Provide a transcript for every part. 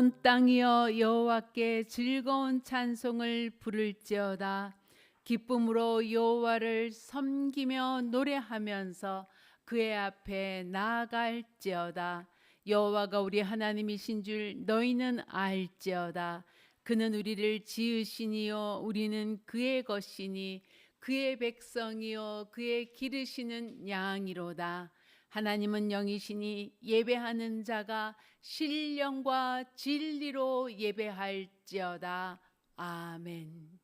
온 땅이여 여호와께 즐거운 찬송을 부를지어다. 기쁨으로 여호와를 섬기며 노래하면서 그의 앞에 나아갈지어다. 여호와가 우리 하나님이신 줄 너희는 알지어다. 그는 우리를 지으시니요 우리는 그의 것이니 그의 백성이요 그의 기르시는 양이로다. 하나님은 영이시니 예배하는 자가 신령과 진리로 예배할지어다. 아멘.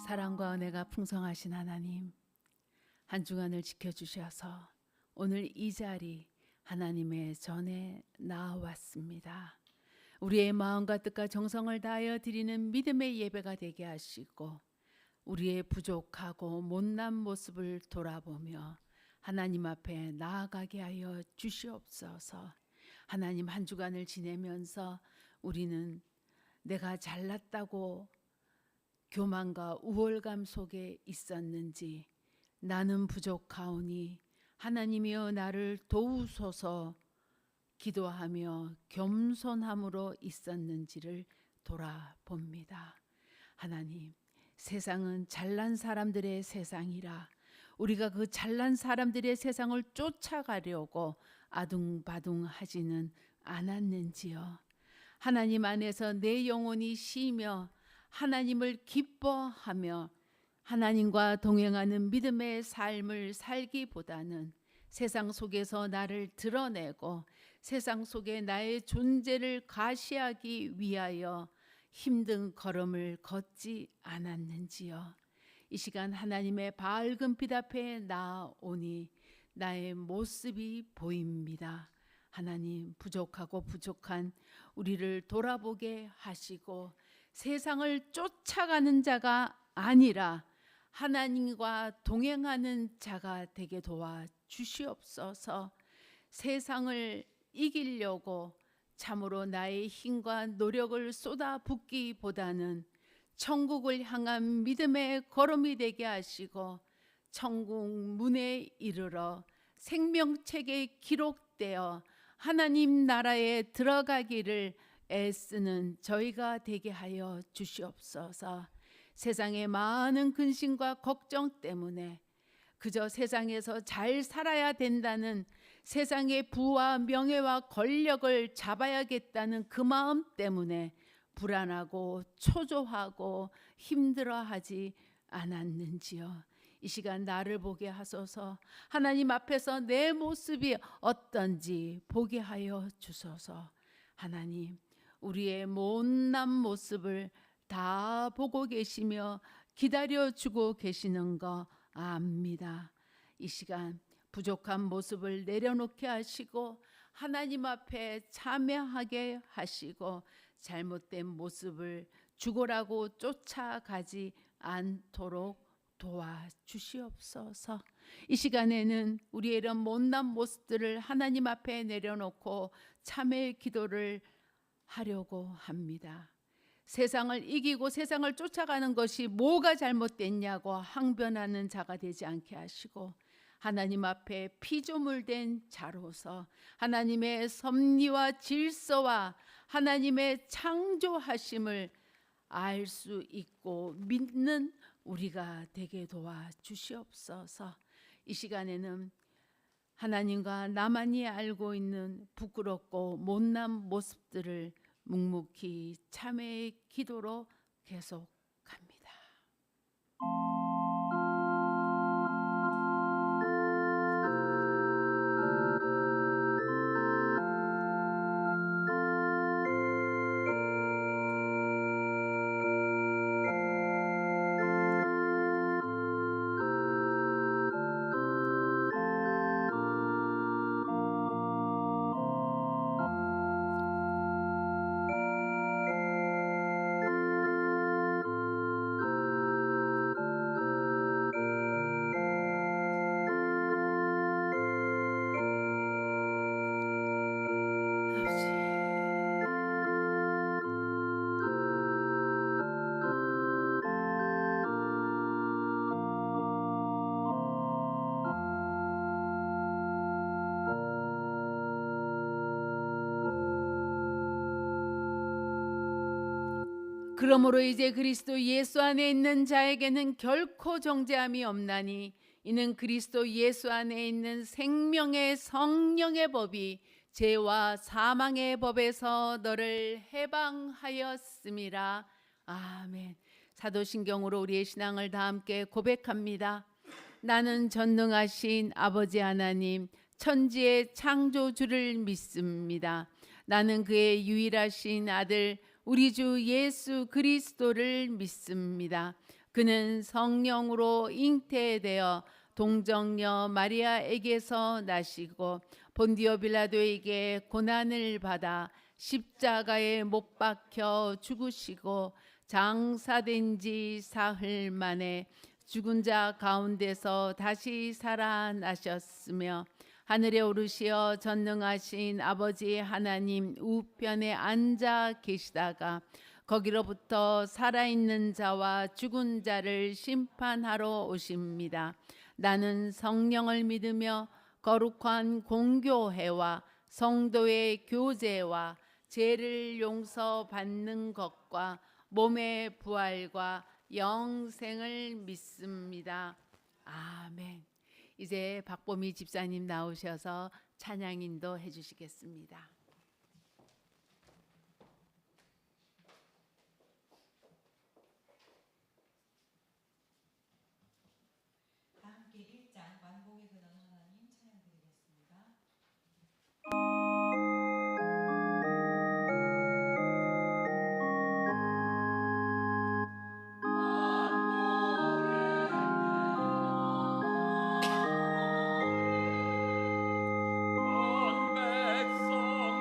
사랑과 은혜가 풍성하신 하나님, 한 주간을 지켜주셔서 오늘 이 자리 하나님의 전에 나와왔습니다. 우리의 마음과 뜻과 정성을 다하여 드리는 믿음의 예배가 되게 하시고 우리의 부족하고 못난 모습을 돌아보며 하나님 앞에 나아가게 하여 주시옵소서. 하나님, 한 주간을 지내면서 우리는 내가 잘났다고 교만과 우월감 속에 있었는지, 나는 부족하오니 하나님이여 나를 도우소서 기도하며 겸손함으로 있었는지를 돌아봅니다. 하나님, 세상은 잘난 사람들의 세상이라 우리가 그 잘난 사람들의 세상을 쫓아가려고 아둥바둥하지는 않았는지요. 하나님 안에서 내 영혼이 쉬며 하나님을 기뻐하며 하나님과 동행하는 믿음의 삶을 살기보다는 세상 속에서 나를 드러내고 세상 속에 나의 존재를 가시하기 위하여 힘든 걸음을 걷지 않았는지요. 이 시간 하나님의 밝은 빛 앞에 나오니 나의 모습이 보입니다. 하나님, 부족하고 부족한 우리를 돌아보게 하시고 세상을 쫓아가는 자가 아니라 하나님과 동행하는 자가 되게 도와 주시옵소서. 세상을 이기려고 참으로 나의 힘과 노력을 쏟아붓기보다는 천국을 향한 믿음의 걸음이 되게 하시고 천국 문에 이르러 생명책에 기록되어 하나님 나라에 들어가기를 애쓰는 저희가 되게 하여 주시옵소서. 세상의 많은 근심과 걱정 때문에 그저 세상에서 잘 살아야 된다는 세상의 부와 명예와 권력을 잡아야겠다는 그 마음 때문에 불안하고 초조하고 힘들어하지 않았는지요. 이 시간 나를 보게 하소서. 하나님 앞에서 내 모습이 어떤지 보게 하여 주소서. 하나님, 우리의 못난 모습을 다 보고 계시며 기다려주고 계시는 거 압니다. 이 시간 부족한 모습을 내려놓게 하시고 하나님 앞에 참여하게 하시고 잘못된 모습을 죽으라고 쫓아가지 않도록 도와주시옵소서. 이 시간에는 우리의 이런 못난 모습들을 하나님 앞에 내려놓고 참회 기도를 하려고 합니다. 세상을 이기고 세상을 쫓아가는 것이 뭐가 잘못됐냐고 항변하는 자가 되지 않게 하시고 하나님 앞에 피조물된 자로서 하나님의 섭리와 질서와 하나님의 창조하심을 알 수 있고 믿는 우리가 되게 도와 주시옵소서. 이 시간에는 하나님과 나만이 알고 있는 부끄럽고 못난 모습들을 묵묵히 참회의 기도로 계속합니다. 그러므로 이제 그리스도 예수 안에 있는 자에게는 결코 정죄함이 없나니 이는 그리스도 예수 안에 있는 생명의 성령의 법이 죄와 사망의 법에서 너를 해방하였음이라. 아멘. 사도신경으로 우리의 신앙을 다 함께 고백합니다. 나는 전능하신 아버지 하나님 천지의 창조주를 믿습니다. 나는 그의 유일하신 아들 우리 주 예수 그리스도를 믿습니다. 그는 성령으로 잉태되어 동정녀 마리아에게서 나시고 본디오 빌라도에게 고난을 받아 십자가에 못 박혀 죽으시고 장사된 지 사흘 만에 죽은 자 가운데서 다시 살아나셨으며 하늘에 오르시어 전능하신 아버지 하나님 우편에 앉아 계시다가 거기로부터 살아있는 자와 죽은 자를 심판하러 오십니다. 나는 성령을 믿으며 거룩한 공교회와 성도의 교제와 죄를 용서받는 것과 몸의 부활과 영생을 믿습니다. 아멘. 이제 박보미 집사님 나오셔서 찬양 인도해 주시겠습니다. 다 함께 1장 만복의 근원 하나님 찬양 드리겠습니다. 온 백성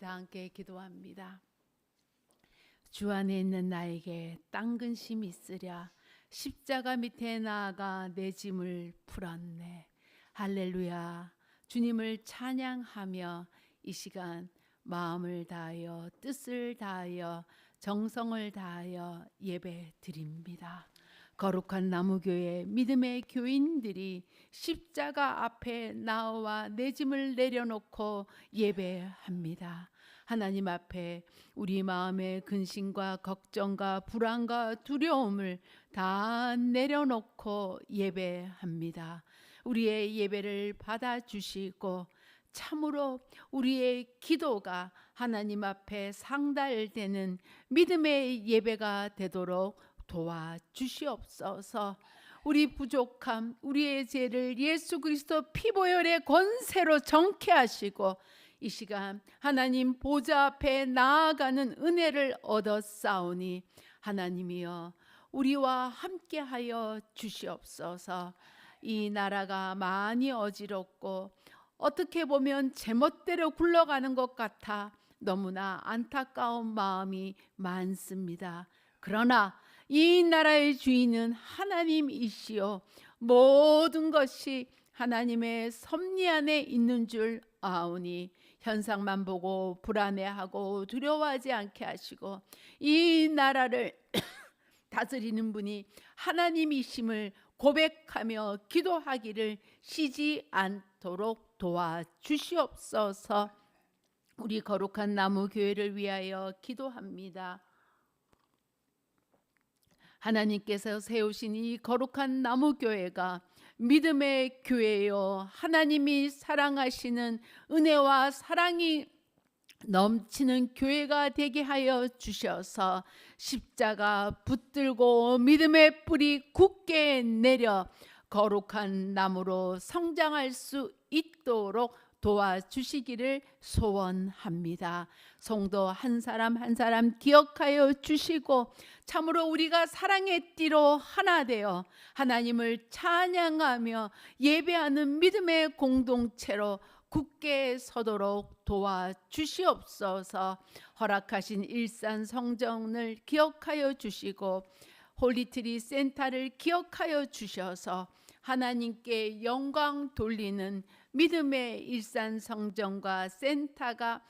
다 함께 기도합니다. 주 안에 있는 나에게 땅 근심이 있으랴. 십자가 밑에 나아가 내 짐을 풀었네. 할렐루야. 주님을 찬양하며 이 시간 마음을 다하여 뜻을 다하여 정성을 다하여 예배 드립니다. 거룩한 나무교회 믿음의 교인들이 십자가 앞에 나와 내 짐을 내려놓고 예배합니다. 하나님 앞에 우리 마음의 근심과 걱정과 불안과 두려움을 다 내려놓고 예배합니다. 우리의 예배를 받아주시고 참으로 우리의 기도가 하나님 앞에 상달되는 믿음의 예배가 되도록 도와주시옵소서. 우리 부족함, 우리의 죄를 예수 그리스도 피보혈의 권세로 정케 하시고 이 시간 하나님 보좌 앞에 나아가는 은혜를 얻었사오니 하나님이여 우리와 함께하여 주시옵소서. 이 나라가 많이 어지럽고 어떻게 보면 제멋대로 굴러가는 것 같아 너무나 안타까운 마음이 많습니다. 그러나 이 나라의 주인은 하나님이시요 모든 것이 하나님의 섭리 안에 있는 줄 아오니 현상만 보고 불안해하고 두려워하지 않게 하시고 이 나라를 다스리는 분이 하나님이심을 고백하며 기도하기를 쉬지 않도록 도와주시옵소서. 우리 거룩한 나무 교회를 위하여 기도합니다. 하나님께서 세우신 이 거룩한 나무 교회가 믿음의 교회요 하나님이 사랑하시는 은혜와 사랑이 넘치는 교회가 되게 하여 주셔서 십자가 붙들고 믿음의 뿌리 굳게 내려 거룩한 나무로 성장할 수 있도록 도와주시기를 소원합니다. 성도 한 사람 한 사람 기억하여 주시고 참으로 우리가 사랑의 띠로 하나 되어 하나님을 찬양하며 예배하는 믿음의 공동체로 굳게 서도록 도와주시옵소서. 허락하신 일산 성전을 기억하여 주시고 홀리트리 센터를 기억하여 주셔서 하나님께 영광 돌리는 믿음의 일산 성전과 센터가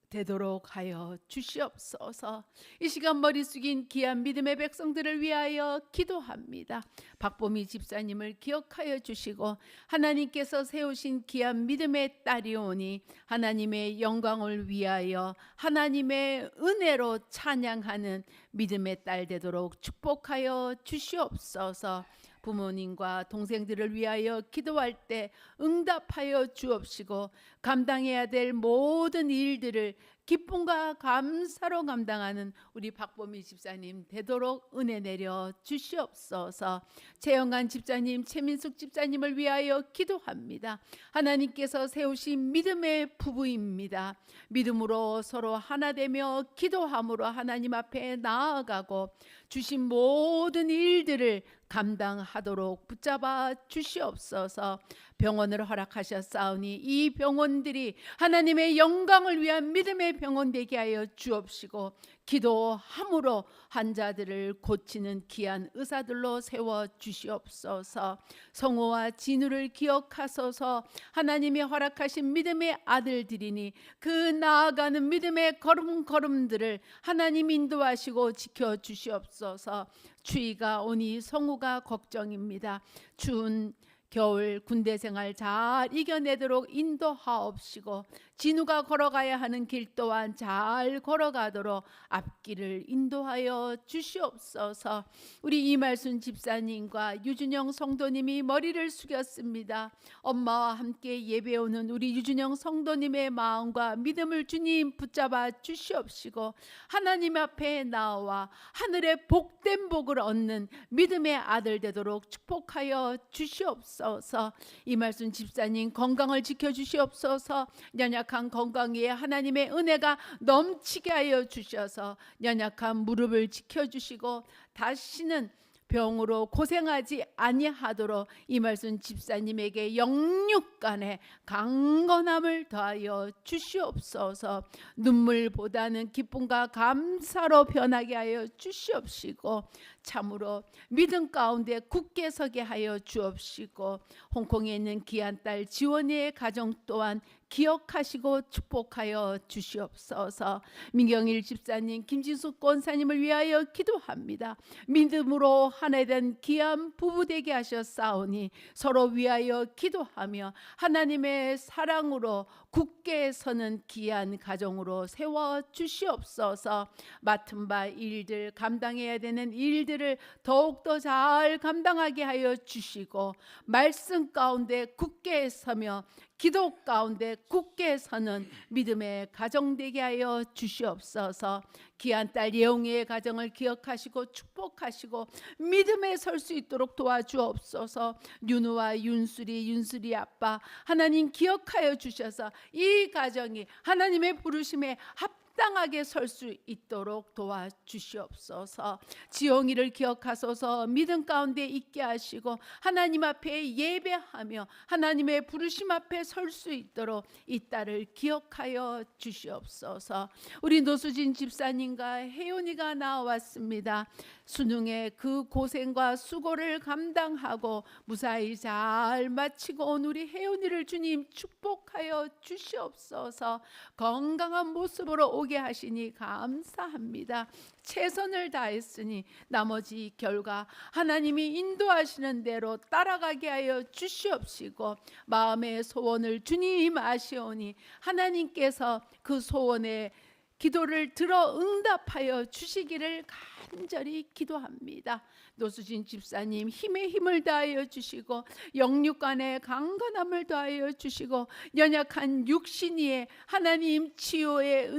되도록 하여 주시옵소서. 이 시간 머리 숙인 귀한 믿음의 백성들을 위하여 기도합니다. 박보미 집사님을 기억하여 주시고 하나님께서 세우신 귀한 믿음의 딸이오니 하나님의 영광을 위하여 하나님의 은혜로 찬양하는 믿음의 딸 되도록 축복하여 주시옵소서. 부모님과 동생들을 위하여 기도할 때 응답하여 주옵시고 감당해야 될 모든 일들을 기쁨과 감사로 감당하는 우리 박보미 집사님 되도록 은혜 내려 주시옵소서. 최영관 집사님, 최민숙 집사님을 위하여 기도합니다. 하나님께서 세우신 믿음의 부부입니다. 믿음으로 서로 하나 되며 기도함으로 하나님 앞에 나아가고 주신 모든 일들을 감당하도록 붙잡아 주시옵소서. 병원을 허락하셨사오니 이 병원들이 하나님의 영광을 위한 믿음의 병원 되게 하여 주옵시고 기도함으로 환자들을 고치는 귀한 의사들로 세워 주시옵소서. 성호와 진우를 기억하소서. 하나님이 허락하신 믿음의 아들들이니 그 나아가는 믿음의 걸음걸음들을 하나님 인도하시고 지켜 주시옵소서. 추위가 오니 성우가 걱정입니다. 추운 겨울 군대 생활 잘 이겨내도록 인도하옵시고 진우가 걸어가야 하는 길 또한 잘 걸어가도록 앞길을 인도하여 주시옵소서. 우리 이말순 집사님과 유준영 성도님이 머리를 숙였습니다. 엄마와 함께 예배오는 우리 유준영 성도님의 마음과 믿음을 주님 붙잡아 주시옵시고 하나님 앞에 나와 하늘의 복된 복을 얻는 믿음의 아들 되도록 축복하여 주시옵소서. 이말순 집사님 건강을 지켜주시옵소서. 연약한 건강 위에 하나님의 은혜가 넘치게 하여 주셔서 연약한 무릎을 지켜주시고 다시는 병으로 고생하지 아니하도록 이말순 집사님에게 영육간에 강건함을 더하여 주시옵소서. 눈물보다는 기쁨과 감사로 변하게 하여 주시옵시고 참으로 믿음 가운데 굳게 서게 하여 주옵시고 홍콩에 있는 귀한 딸 지원이의 가정 또한 기억하시고 축복하여 주시옵소서. 민경일 집사님, 김진숙 권사님을 위하여 기도합니다. 믿음으로 하나된 귀한 부부 되게 하셨사오니 서로 위하여 기도하며 하나님의 사랑으로 굳게 서는 귀한 가정으로 세워 주시옵소서. 맡은 바 일들, 감당해야 되는 일들을 더욱더 잘 감당하게 하여 주시고 말씀 가운데 굳게 서며 기도 가운데 굳게 서는 믿음의 가정 되게 하여 주시옵소서. 귀한 딸 예홍이의 가정을 기억하시고 축복하시고 믿음에 설 수 있도록 도와주옵소서. 윤우와 윤수리 아빠 하나님 기억하여 주셔서 이 가정이 하나님의 부르심에 합당하게 설 수 있도록 도와주시옵소서. 지용이를 기억하소서. 믿음 가운데 있게 하시고 하나님 앞에 예배하며 하나님의 부르심 앞에 설 수 있도록 이 딸을 기억하여 주시옵소서. 우리 노수진 집사님과 혜연이가 나왔습니다. 수능의 그 고생과 수고를 감당하고 무사히 잘 마치고 온 우리 혜연이를 주님 축복하여 주시옵소서. 건강한 모습으로 오게 하시니 감사합니다. 최선을 다했으니 나머지 결과 하나님이 인도하시는 대로 따라가게 하여 주시옵시고 마음의 소원을 주님 아시오니 하나님께서 그 소원에 기도를 들어 응답하여 주시기를 간절히 기도합니다. 노수진 집사님 힘에 힘을 다하여 주시고 영육간에 강건함을 더하여 주시고 연약한 육신위에 하나님 치유의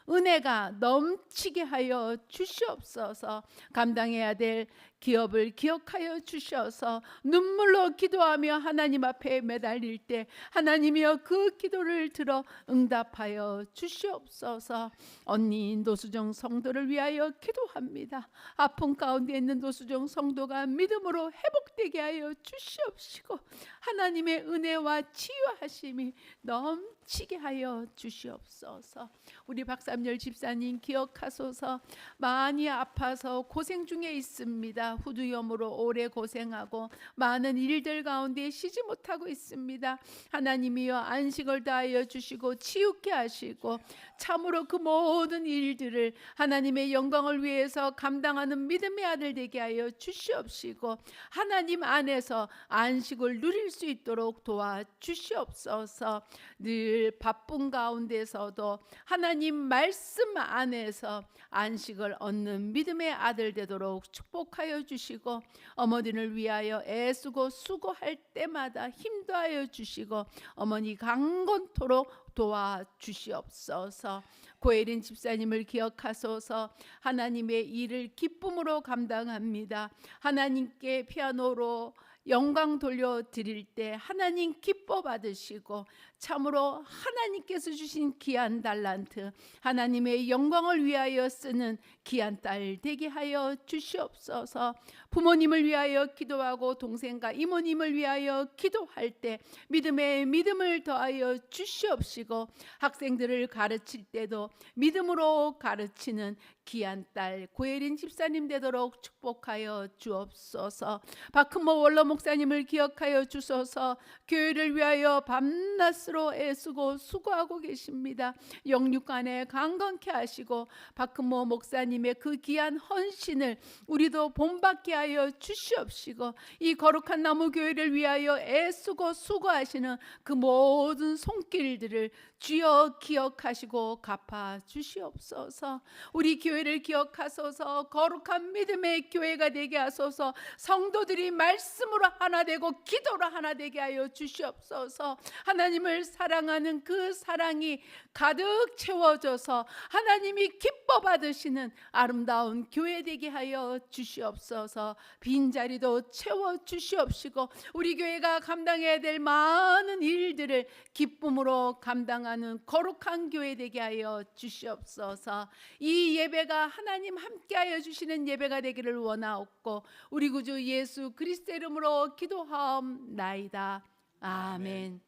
은혜가 넘치게 하여 주시옵소서. 감당해야 될 기업을 기억하여 주셔서 눈물로 기도하며 하나님 앞에 매달릴 때 하나님이여 그 기도를 들어 응답하여 주시옵소서. 언니 노수정 성도를 위하여 기도합니다. 아픔 가운데 있는 노수정 성도가 믿음으로 회복되게 하여 주시옵시고 하나님의 은혜와 치유하심이 넘치게 하여 주시옵소서. 우리 박삼열 집사님 기억하소서. 많이 아파서 고생 중에 있습니다. 후두염으로 오래 고생하고 많은 일들 가운데 쉬지 못하고 있습니다. 하나님이여 안식을 다하여 주시고 치유케 하시고 참으로 그 모든 일들을 하나님의 영광을 위해서 감당하는 믿음의 아들 되게 하여 주시옵시고 하나님 안에서 안식을 누릴 수 있도록 도와주시옵소서. 늘 바쁜 가운데서도 하나님 말씀 안에서 안식을 얻는 믿음의 아들 되도록 축복하여 주시고 어머니를 위하여 애쓰고 수고할 때마다 힘 더하여 주시고 어머니 강건토록 도와주시옵소서. 고혜린 집사님을 기억하소서. 하나님의 일을 기쁨으로 감당합니다. 하나님께 피아노로 영광 돌려드릴 때 하나님 기뻐 받으시고 참으로 하나님께서 주신 귀한 달란트 하나님의 영광을 위하여 쓰는 귀한 딸 되게 하여 주시옵소서. 부모님을 위하여 기도하고 동생과 이모님을 위하여 기도할 때 믿음에 믿음을 더하여 주시옵시고 학생들을 가르칠 때도 믿음으로 가르치는 귀한 딸 고혜린 집사님 되도록 축복하여 주옵소서. 박흠모 원로 목사님을 기억하여 주소서. 교회를 위하여 밤낮으로 애쓰고 수고하고 계십니다. 영육간에 강건케 하시고 박흠모 목사님의 그 귀한 헌신을 우리도 본받게 하여 주시옵시고 이 거룩한 나무 교회를 위하여 애쓰고 수고하시는 그 모든 손길들을 주여 기억하시고 갚아 주시옵소서. 우리 교회를 기억하소서. 거룩한 믿음의 교회가 되게 하소서. 성도들이 말씀으로 하나 되고 기도로 하나 되게 하여 주시옵소서. 하나님을 사랑하는 그 사랑이 가득 채워져서 하나님이 기뻐 받으시는 아름다운 교회 되게 하여 주시옵소서. 빈자리도 채워 주시옵시고 우리 교회가 감당해야 될 많은 일들을 기쁨으로 감당하는 거룩한 교회 되게 하여 주시옵소서. 이 예배가 예배가 하나님 함께하여 주시는 예배가 되기를 원하옵고 우리 구주 예수 그리스도 이름으로 기도하옵나이다. 아멘.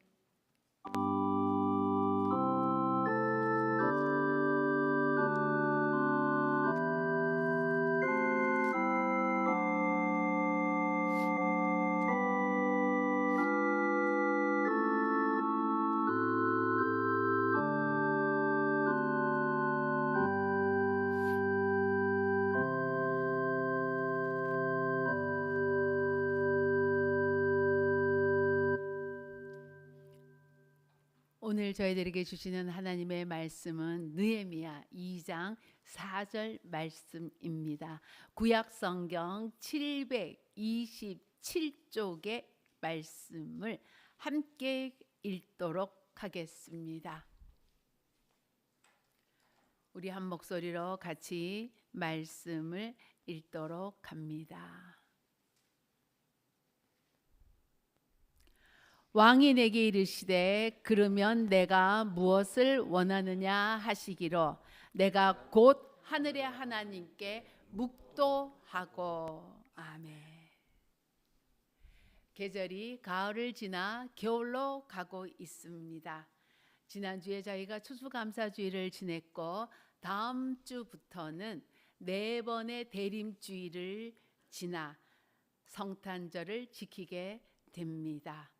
오늘 저희들에게 주시는 하나님의 말씀은 느헤미야 2장 4절 말씀입니다. 구약 성경 727쪽의 말씀을 함께 읽도록 하겠습니다. 우리 한 목소리로 같이 말씀을 읽도록 합니다. 왕이 내게 이르시되 그러면 내가 무엇을 원하느냐 하시기로 내가 곧 하늘의 하나님께 묵도하고. 아멘. 계절이 가을을 지나 겨울로 가고 있습니다. 지난주에 저희가 추수감사주의를 지냈고 다음 주부터는 4번의 대림주의를 지나 성탄절을 지키게 됩니다.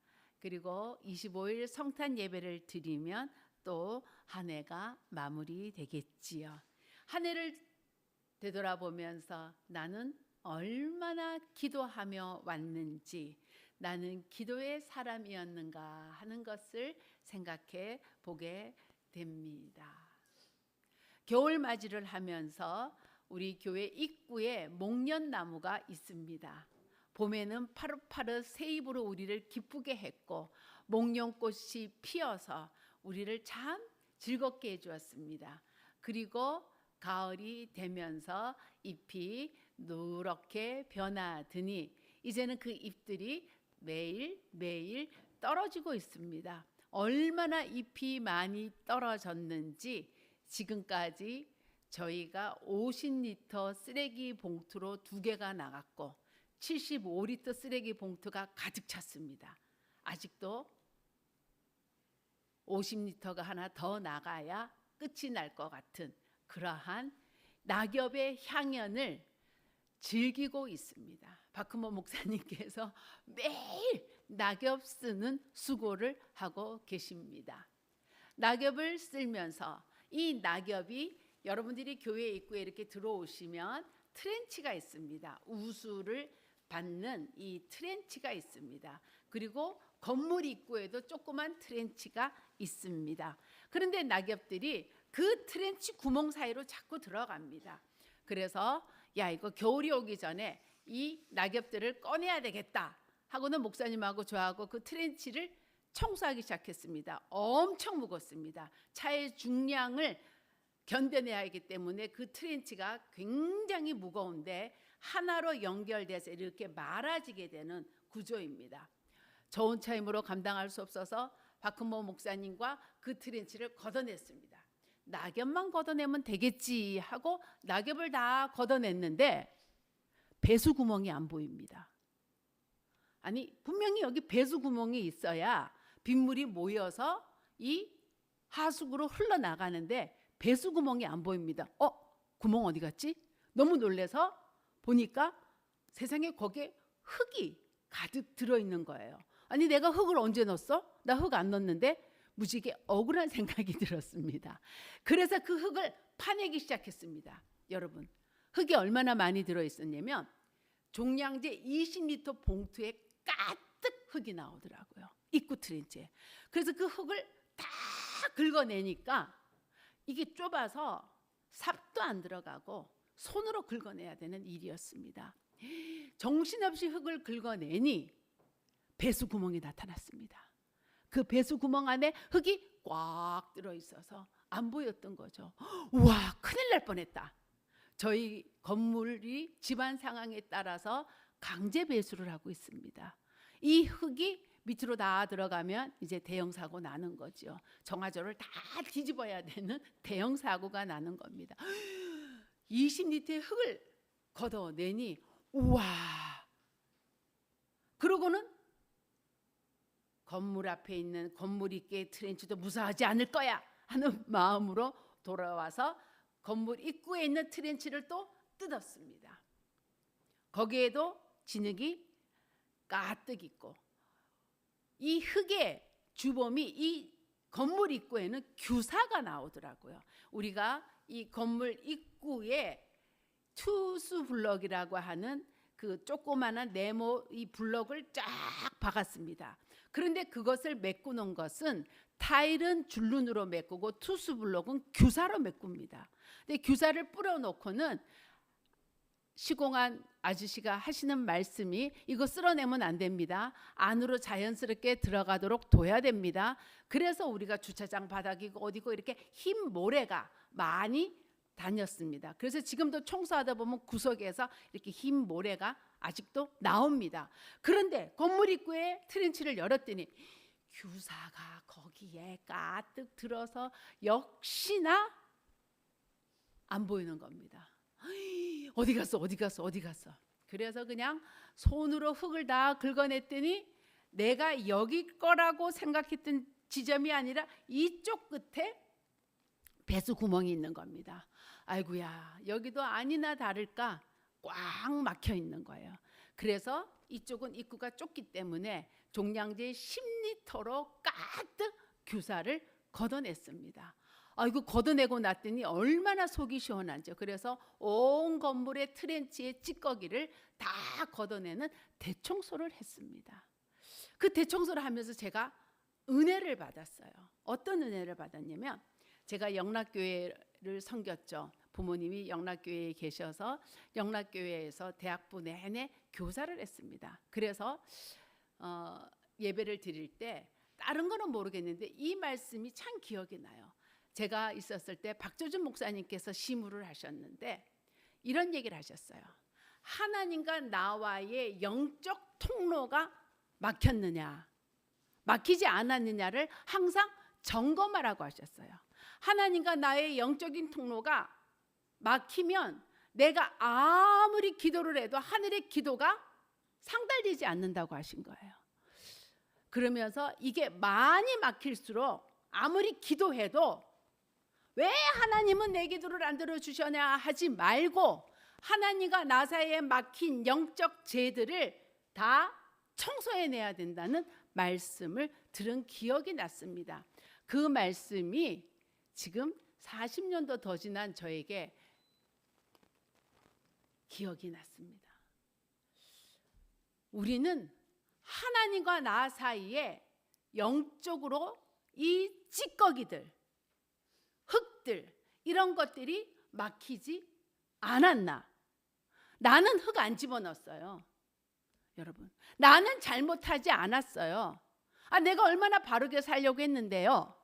그리고 25일 성탄 예배를 드리면 또 한 해가 마무리되겠지요. 한 해를 되돌아보면서 나는 얼마나 기도하며 왔는지, 나는 기도의 사람이었는가 하는 것을 생각해 보게 됩니다. 겨울 맞이를 하면서 우리 교회 입구에 목련나무가 있습니다. 봄에는 파릇파릇 새 잎으로 우리를 기쁘게 했고 목련꽃이 피어서 우리를 참 즐겁게 해주었습니다. 그리고 가을이 되면서 잎이 누렇게 변하더니 이제는 그 잎들이 매일 떨어지고 있습니다. 얼마나 잎이 많이 떨어졌는지 지금까지 저희가 50리터 쓰레기 봉투로 2개가 나갔고 75리터 쓰레기 봉투가 가득 찼습니다. 아직도 50리터가 하나 더 나가야 끝이 날 것 같은 그러한 낙엽의 향연을 즐기고 있습니다. 박흠모 목사님께서 매일 낙엽 쓰는 수고를 하고 계십니다. 낙엽을 쓸면서 이 낙엽이 여러분들이 교회 입구에 이렇게 들어오시면 트렌치가 있습니다. 우수를 받는 이 트렌치가 있습니다. 그리고 건물 입구에도 조그만 트렌치가 있습니다. 그런데 낙엽들이 그 트렌치 구멍 사이로 자꾸 들어갑니다. 그래서 야, 이거 겨울이 오기 전에 이 낙엽들을 꺼내야 되겠다 하고는 목사님하고 저하고 그 트렌치를 청소하기 시작했습니다. 엄청 무겁습니다. 차의 중량을 견뎌내야 하기 때문에 그 트렌치가 굉장히 무거운데 하나로 연결돼서 이렇게 말아지게 되는 구조입니다. 저온 차임으로 감당할 수 없어서 박흠모 목사님과 그 트렌치를 걷어냈습니다. 낙엽만 걷어내면 되겠지 하고 낙엽을 다 걷어냈는데 배수 구멍이 안 보입니다. 아니, 분명히 여기 배수 구멍이 있어야 빗물이 모여서 이 하수구로 흘러나가는데 배수 구멍이 안 보입니다. 구멍 어디 갔지? 너무 놀라서 보니까 세상에 거기에 흙이 가득 들어있는 거예요. 아니, 내가 흙을 언제 넣었어? 나 흙 안 넣었는데 무지개 억울한 생각이 들었습니다. 그래서 그 흙을 파내기 시작했습니다. 여러분, 흙이 얼마나 많이 들어있었냐면 종량제 20리터 봉투에 가득 흙이 나오더라고요. 입구 트렌치에. 그래서 그 흙을 다 긁어내니까 이게 좁아서 삽도 안 들어가고 손으로 긁어내야 되는 일이었습니다. 정신없이 흙을 긁어내니 배수 구멍이 나타났습니다. 그 배수 구멍 안에 흙이 꽉 들어있어서 안 보였던 거죠. 우와, 큰일 날 뻔했다. 저희 건물이 집안 상황에 따라서 강제 배수를 하고 있습니다. 이 흙이 밑으로 다 들어가면 이제 대형 사고 나는 거죠. 정화조를 다 뒤집어야 되는 대형 사고가 나는 겁니다. 20리터의 흙을 걷어내니 우와. 그러고는 건물 앞에 있는 건물 입구의 트렌치도 무사하지 않을 거야 하는 마음으로 돌아와서 건물 입구에 있는 트렌치를 또 뜯었습니다. 거기에도 진흙이 가득 있고 이 흙의 주범이 이 건물 입구에는 규사가 나오더라고요. 우리가 이 건물 입구에 투수 블럭이라고 하는 그 조그마한 네모 이 블럭을 쫙 박았습니다. 그런데 그것을 메꾸는 것은 타일은 줄눈으로 메꾸고 투수 블럭은 규사로 메꿉니다. 근데 규사를 뿌려놓고는 시공한 아저씨가 하시는 말씀이 이거 쓸어내면 안 됩니다. 안으로 자연스럽게 들어가도록 둬야 됩니다. 그래서 우리가 주차장 바닥이고 어디고 이렇게 흰 모래가 많이 다녔습니다. 그래서 지금도 청소하다 보면 구석에서 이렇게 흰 모래가 아직도 나옵니다. 그런데 건물 입구에 트렌치를 열었더니 규사가 거기에 가득 들어서 역시나 안 보이는 겁니다. 어디 갔어. 그래서 그냥 손으로 흙을 다 긁어냈더니 내가 여기 거라고 생각했던 지점이 아니라 이쪽 끝에 배수 구멍이 있는 겁니다. 아이고야, 여기도 아니나 다를까 꽉 막혀 있는 거예요. 그래서 이쪽은 입구가 좁기 때문에 종량제 10리터로 가득 규사를 걷어냈습니다. 아이고, 걷어내고 났더니 얼마나 속이 시원하죠. 그래서 온 건물의 트렌치의 찌꺼기를 다 걷어내는 대청소를 했습니다. 그 대청소를 하면서 제가 은혜를 받았어요. 어떤 은혜를 받았냐면 제가 영락교회를 섬겼죠. 부모님이 영락교회에 계셔서 영락교회에서 대학부 내내 교사를 했습니다. 그래서 예배를 드릴 때 다른 거는 모르겠는데 이 말씀이 참 기억이 나요. 제가 있었을 때 박조준 목사님께서 시무를 하셨는데 이런 얘기를 하셨어요. 하나님과 나와의 영적 통로가 막혔느냐, 막히지 않았느냐를 항상 점검하라고 하셨어요. 하나님과 나의 영적인 통로가 막히면 내가 아무리 기도를 해도 하늘의 기도가 상달되지 않는다고 하신 거예요. 그러면서 이게 많이 막힐수록 아무리 기도해도 왜 하나님은 내 기도를 안 들어주셨냐 하지 말고 하나님과 나 사이에 막힌 영적 죄들을 다 청소해내야 된다는 말씀을 들은 기억이 났습니다. 그 말씀이 지금 40년도 더 지난 저에게 기억이 났습니다. 우리는 하나님과 나 사이에 영적으로 이 찌꺼기들, 흙들, 이런 것들이 막히지 않았나? 나는 흙 안 집어넣었어요. 여러분, 나는 잘못하지 않았어요. 내가 얼마나 바르게 살려고 했는데요.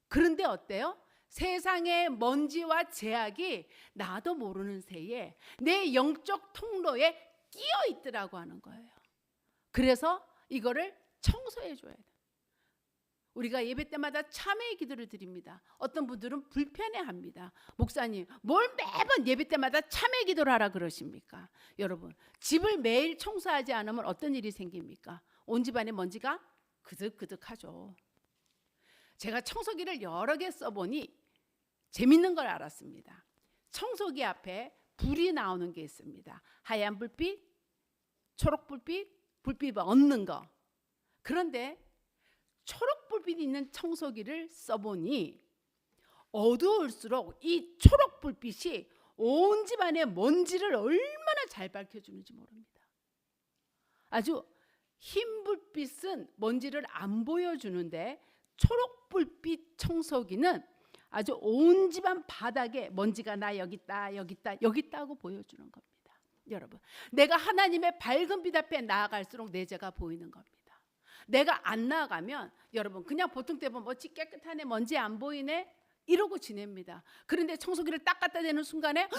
그런데 어때요? 세상의 먼지와 제약이 나도 모르는 새에 내 영적 통로에 끼어 있더라고 하는 거예요. 그래서 이거를 청소해 줘야 돼요. 우리가 예배 때마다 참회의 기도를 드립니다. 어떤 분들은 불편해합니다. 목사님, 뭘 매번 예배 때마다 참회의 기도를 하라 그러십니까? 여러분, 집을 매일 청소하지 않으면 어떤 일이 생깁니까? 온 집안에 먼지가 그득그득하죠. 제가 청소기를 여러 개 써보니 재밌는 걸 알았습니다. 청소기 앞에 불이 나오는 게 있습니다. 하얀 불빛, 초록 불빛, 불빛 얻는 거. 그런데 초록 불빛이 있는 청소기를 써보니 어두울수록 이 초록 불빛이 온 집안의 먼지를 얼마나 잘 밝혀주는지 모릅니다. 아주 흰 불빛은 먼지를 안 보여주는데 초록 불빛 청소기는 아주 온 집안 바닥에 먼지가 나 여기 있다, 여기 있다, 여기 있다고 보여주는 겁니다. 여러분, 내가 하나님의 밝은 빛 앞에 나아갈수록 내 죄가 보이는 겁니다. 내가 안 나아가면 여러분 그냥 보통 때 보면 뭐지 깨끗하네, 먼지 안 보이네 이러고 지냅니다. 그런데 청소기를 딱 갖다 대는 순간에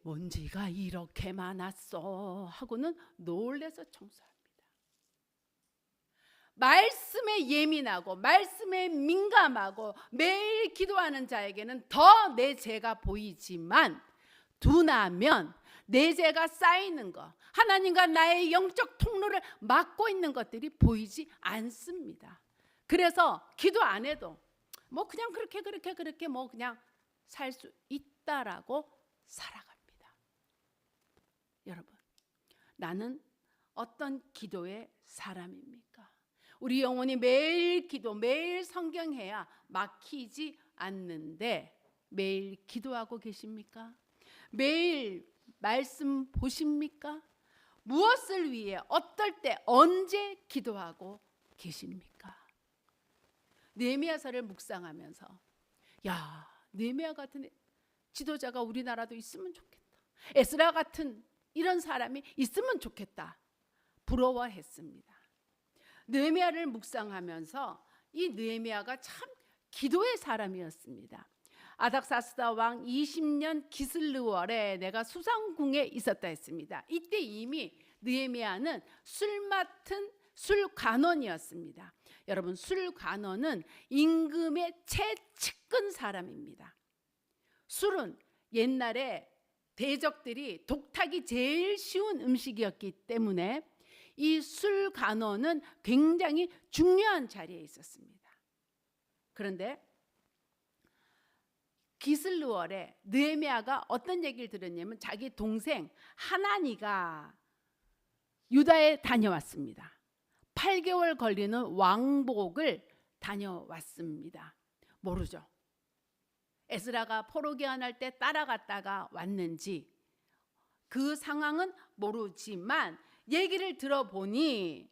먼지가 이렇게 많았어 하고는 놀래서 청소합니다. 말씀에 예민하고 말씀에 민감하고 매일 기도하는 자에게는 더 내 죄가 보이지만 둔하면 내 죄가 쌓이는 것, 하나님과 나의 영적 통로를 막고 있는 것들이 보이지 않습니다. 그래서 기도 안 해도 뭐 그냥 그렇게 뭐 그냥 살 수 있다라고 살아갑니다. 여러분, 나는 어떤 기도의 사람입니까? 우리 영혼이 매일 기도, 매일 성경해야 막히지 않는데 매일 기도하고 계십니까? 매일 말씀 보십니까? 무엇을 위해, 어떨 때, 언제 기도하고 계십니까? 느헤미야서를 묵상하면서 야, 느헤미야 같은 지도자가 우리나라도 있으면 좋겠다. 에스라 같은 이런 사람이 있으면 좋겠다. 부러워했습니다. 느헤미야를 묵상하면서 이 느헤미야가 참 기도의 사람이었습니다. 아닥사스다 왕 20년 기슬르월에 내가 수상궁에 있었다 했습니다. 이때 이미 느헤미야는 술 맡은 술관원이었습니다. 여러분, 술관원은 임금의 최측근 사람입니다. 술은 옛날에 대적들이 독타기 제일 쉬운 음식이었기 때문에 이 술관원은 굉장히 중요한 자리에 있었습니다. 그런데 기슬르월에 느헤미야가 어떤 얘기를 들었냐면 자기 동생 하나니가 유다에 다녀왔습니다. 8개월 걸리는 왕복을 다녀왔습니다. 모르죠. 에스라가 포로 귀환할 때 따라갔다가 왔는지 그 상황은 모르지만 얘기를 들어보니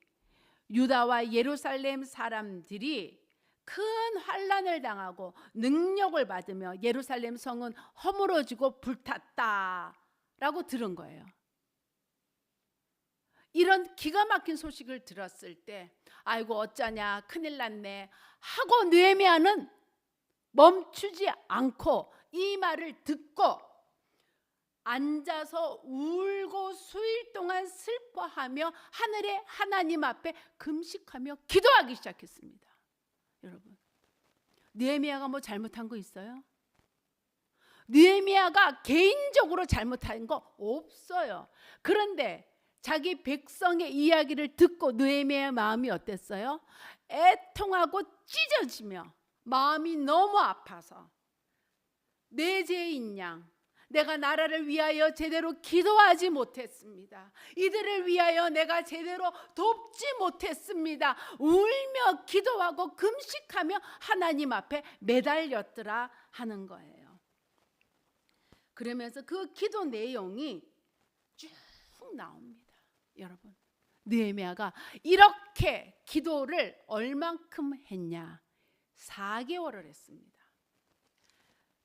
유다와 예루살렘 사람들이 큰 환난을 당하고 능력을 받으며 예루살렘 성은 허물어지고 불탔다라고 들은 거예요. 이런 기가 막힌 소식을 들었을 때 아이고 어쩌냐, 큰일 났네 하고 느헤미야는 멈추지 않고 이 말을 듣고 앉아서 울고 수일 동안 슬퍼하며 하늘의 하나님 앞에 금식하며 기도하기 시작했습니다. 여러분, 느헤미야가 뭐 잘못한 거 있어요? 느헤미야가 개인적으로 잘못한 거 없어요. 그런데 자기 백성의 이야기를 듣고 느헤미야의 마음이 어땠어요? 애통하고 찢어지며 마음이 너무 아파서 내 죄인 양 내가 나라를 위하여 제대로 기도하지 못했습니다. 이들을 위하여 내가 제대로 돕지 못했습니다. 울며 기도하고 금식하며 하나님 앞에 매달렸더라 하는 거예요. 그러면서 그 기도 내용이 쭉 나옵니다. 여러분, 느헤미야가 이렇게 기도를 얼만큼 했냐? 4개월을 했습니다.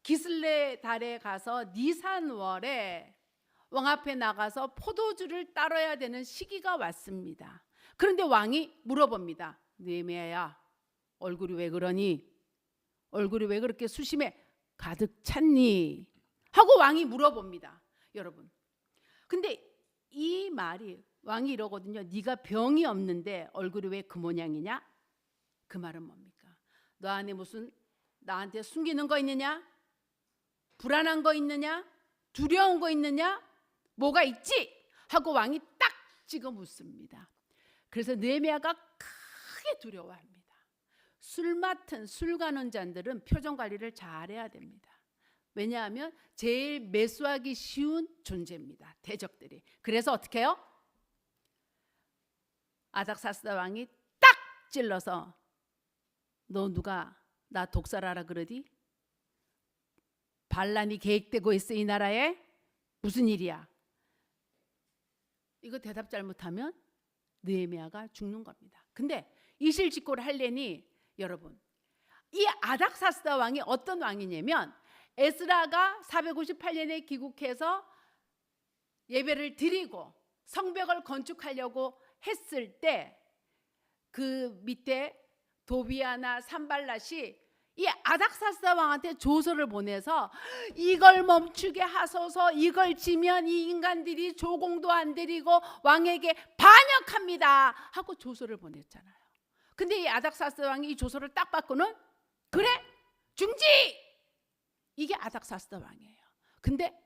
기슬레 달에 가서 니산월에 왕 앞에 나가서 포도주를 따라야 되는 시기가 왔습니다. 그런데 왕이 물어봅니다. 느헤미야야, 얼굴이 왜 그러니? 얼굴이 왜 그렇게 수심에 가득 찼니? 하고 왕이 물어봅니다. 여러분, 근데 이 말이 왕이 이러거든요. 네가 병이 없는데 얼굴이 왜 그 모양이냐? 그 말은 뭡니까? 너 안에 무슨 나한테 숨기는 거 있느냐? 불안한 거 있느냐? 두려운 거 있느냐? 뭐가 있지? 하고 왕이 딱 찍어 묻습니다. 그래서 느헤미야가 크게 두려워합니다. 술 맡은 술관원자들은 표정 관리를 잘해야 됩니다. 왜냐하면 제일 매수하기 쉬운 존재입니다. 대적들이. 그래서 어떻게 해요? 아닥사스다 왕이 딱 찔러서 너 누가 나 독살하라 그러디? 반란이 계획되고 있어 이 나라에? 무슨 일이야? 이거 대답 잘못하면 느헤미야가 죽는 겁니다. 근데 이실직고를 하려니 여러분, 이 아닥사스다 왕이 어떤 왕이냐면 에스라가 458년에 귀국해서 예배를 드리고 성벽을 건축하려고 했을 때 그 밑에 도비아나 산발랏이 이 아닥사스다 왕한테 조서를 보내서 이걸 멈추게 하소서, 이걸 지면 이 인간들이 조공도 안 드리고 왕에게 반역합니다 하고 조서를 보냈잖아요. 근데 이 아닥사스다 왕이 이 조서를 딱 받고는 그래 중지! 이게 아닥사스다 왕이에요. 근데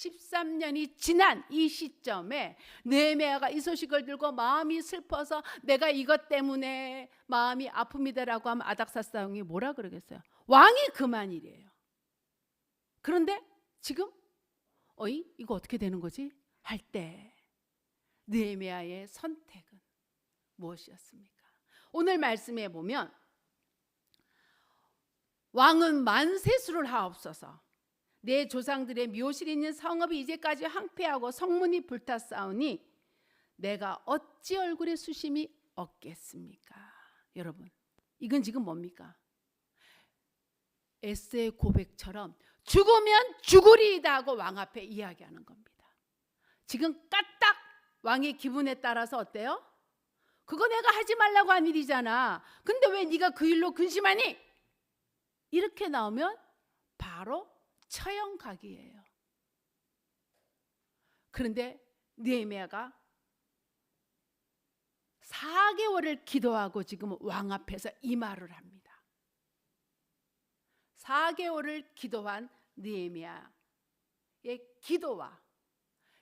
13년이 지난 이 시점에 느헤미야가 이 소식을 들고 마음이 슬퍼서 내가 이것 때문에 마음이 아픕니다라고 하면 아닥사스 왕이 뭐라 그러겠어요? 왕이 그만이래요. 그런데 지금 어이 이거 어떻게 되는 거지? 할 때 느헤미야의 선택은 무엇이었습니까? 오늘 말씀에 보면 왕은 만세수를 하옵소서. 내 조상들의 묘실 있는 성읍이 이제까지 황폐하고 성문이 불탔사오니 내가 어찌 얼굴에 수심이 없겠습니까? 여러분, 이건 지금 뭡니까? 에스의 고백처럼 죽으면 죽으리이다 하고 왕 앞에 이야기하는 겁니다. 지금 까딱 왕의 기분에 따라서 어때요? 그거 내가 하지 말라고 한 일이잖아. 근데 왜 네가 그 일로 근심하니? 이렇게 나오면 바로 처형각이에요. 그런데 느헤미야가 4개월을 기도하고 지금 왕 앞에서 이 말을 합니다. 4개월을 기도한 느헤미야의 기도와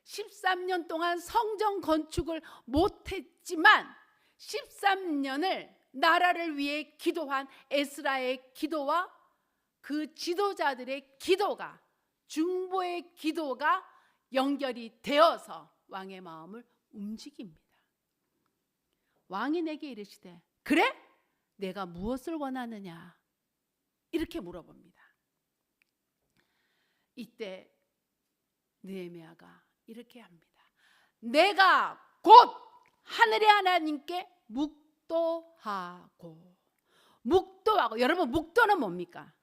13년 동안 성전 건축을 못했지만 13년을 나라를 위해 기도한 에스라의 기도와 그 지도자들의 기도가, 중보의 기도가 연결이 되어서 왕의 마음을 움직입니다. 왕이 내게 이르시되 그래? 내가 무엇을 원하느냐? 이렇게 물어봅니다. 이때 느헤미야가 이렇게 합니다. 내가 곧 하늘의 하나님께 묵도하고. 여러분, 묵도는 뭡니까?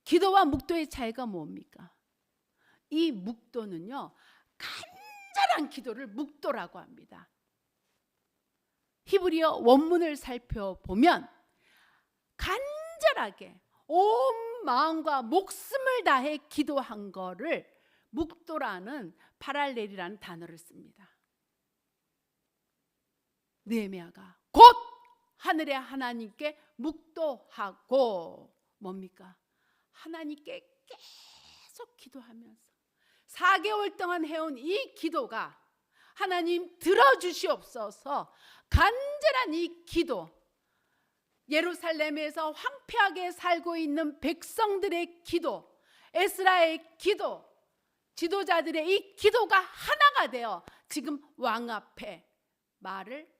기도와 묵도의 차이가 뭡니까? 이 묵도는요, 간절한 기도를 묵도라고 합니다. 히브리어 원문을 살펴보면 간절하게 온 마음과 목숨을 다해 기도한 거를 묵도라는 파랄렐이라는 단어를 씁니다. 느헤미야가 곧 하늘의 하나님께 묵도하고 뭡니까? 하나님께 계속 기도하면서 4개월 동안 해온 이 기도가 하나님 들어주시옵소서. 간절한 이 기도, 예루살렘에서 황폐하게 살고 있는 백성들의 기도, 에스라의 기도, 지도자들의 이 기도가 하나가 되어 지금 왕 앞에 말을